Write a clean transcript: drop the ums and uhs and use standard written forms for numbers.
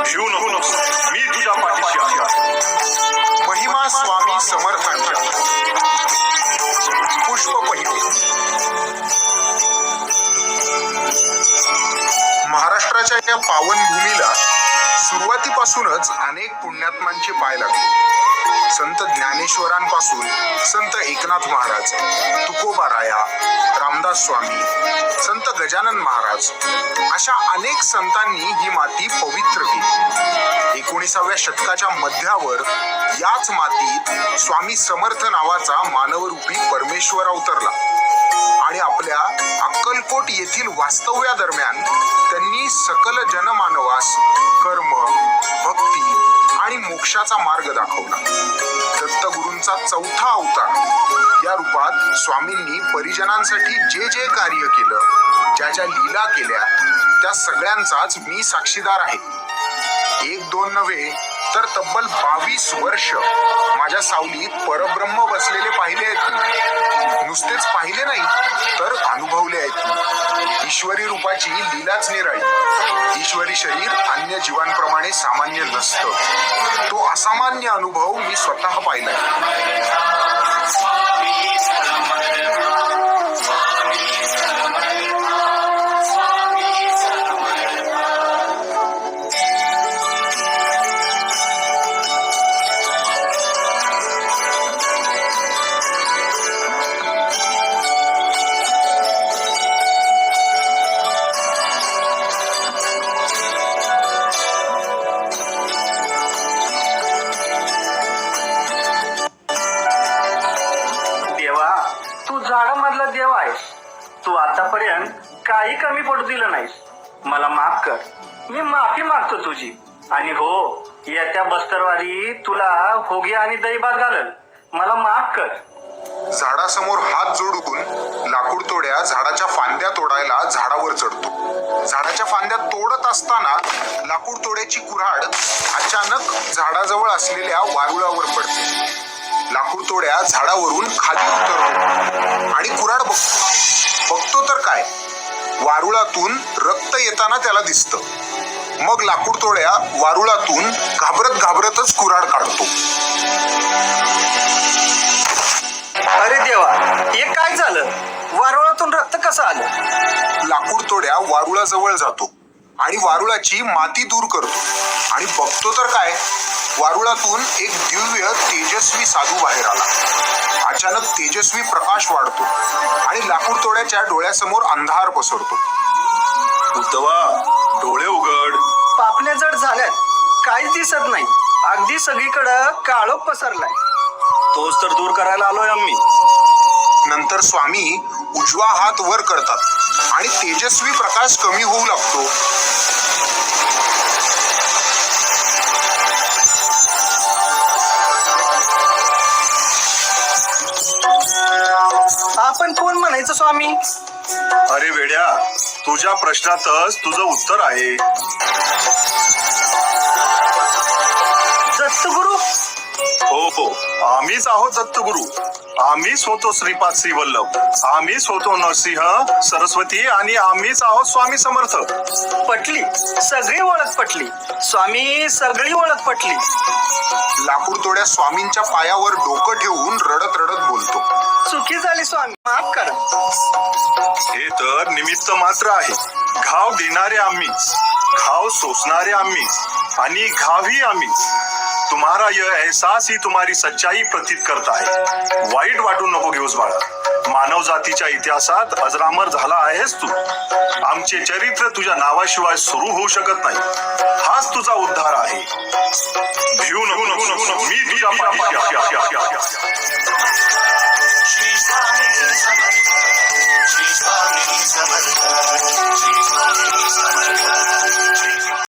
भिवू नकोस, मी तुझ्या पाठीशी आहे. महिमा स्वामी समर्थांच्या पुष्प पहिले. महाराष्ट्राच्या या पावनभूमीला सुरुवातीपासूनच अनेक पुण्यात्मांचे पाय लागले. संत ज्ञानेश्वरांपासून संत एकनाथ महाराज, तुकोबाराया, रामदास स्वामी, संत गजानन महाराज अशा अनेक संतांनी ही माती पवित्र केली. 19व्या शतकाच्या मध्यावर याच मातीत स्वामी समर्थ नावाचा मानवरूपी परमेश्वर अवतरला आणि आपल्या अक्कलकोट येथील वास्तव्यादरम्यान त्यांनी सकल जनमानवास कर्म, भक्ती आणि मोक्षाचा मार्ग दाखवला. दत्तगुरूंचा चौथा अवतार या रूपात स्वामींनी परिजनांसाठी जे जे कार्य केलं, ज्या ज्या लीला केल्या, त्या सगळ्यांचाच मी साक्षीदार आहे. 1-2 नव्हे तर तब्बल 22 वर्ष माझ्या सावलीत परब्रह्म बसलेले पाहिले आहेत मी. नुसतेच पाहिले नाही तर अनुभवले आहेत मी. ईश्वरी रूपाची लीलाच निराळी. ईश्वरी शरीर अन्य जीवांप्रमाणे सामान्य नसतं. तो असामान्य अनुभव मी स्वतः पाहिलाय. झाडामधला देव आहेस तू. आतापर्यंत काही कमी पडू दिलं नाहीस. मला माफ कर. मी माफी मागतो तुझी. आणि हो, येत्या बस्तरवारी तुला होगी आणि दहीभात घालल. मला माफ कर. झाडासमोर हात जोडून लाकूड तोड्या झाडाच्या फांद्या तोडायला झाडावर चढतो. झाडाच्या फांद्या तोडत असताना लाकूड तोड्याची कुऱ्हाड अचानक झाडाजवळ असलेल्या वारुळावर पडते. लाकूड तोड्या झाडावरून खाली उतरतो आणि कुऱ्हाड बघतो तर काय, वारुळातून रक्त येताना त्याला दिसतं. मग लाकूड तोड्या वारुळातून घाबरत घाबरतच कुऱ्हाड काढतो. अरे देवा, हे काय झालं? वारुळातून रक्त कसं आलं? लाकूड तोड्या वारुळाजवळ जातो आणि वारुळाची माती दूर करतो आणि बघतो तर काय, वारुळातून एक दिव्य तेजस्वी साधू बाहेर आला. अचानक तेजस्वी प्रकाश वाढतो आणि लाकूड तोड्याच्या डोळ्यासमोर अंधार पसरतो. उद्धवा, डोळे उघड. पापण्या जड झाल्यात. काहीच दिसत नाही. अगदी सगळीकडं काळोख पसरलाय. तोच तर दूर करायला आलोय आम्ही. नंतर स्वामी उजवा हात वर करतात आणि तेजस्वी प्रकाश कमी होऊ लागतो. आपण कोण म्हणायचं स्वामी? अरे वेड्या, तुझ्या प्रश्नातच तुझं उत्तर आहे. दत्तगुरु? हो, आम्हीच आहोत दत्तगुरु. आम्हीच होतो श्रीपाद श्रीवल्लभ. आम्हीच होतो नरसिंह सरस्वती आणि आम्हीच आहोत स्वामी समर्थ. पटली. सगळी ओळख पटली स्वामी. सगळी ओळख पटली. लाकूड तोड्या स्वामींच्या पायावर डोकं ठेवून रडत रडत बोलतो. चुकी झाली स्वामी, माफ करा. हे तर निमित्त मात्र आहे. घाव देणारे आम्हीच, घाव सोसणारे आम्हीच आणि घावही आम्हीच. तुम्हारा यह एहसास ही तुम्हारी सच्चाई प्रतीत करता है. वाईट वाटून नको घेऊस बाळा. मानव जातीच्या इतिहासात अजरामर झाला आहेस तू. आमचे चरित्र तुझ्या नावाशिवाय सुरू होऊ शकत नाही. हाच तुझा उद्धार आहे. भिवू नको, मी तुझ्या पाठीशी आहे.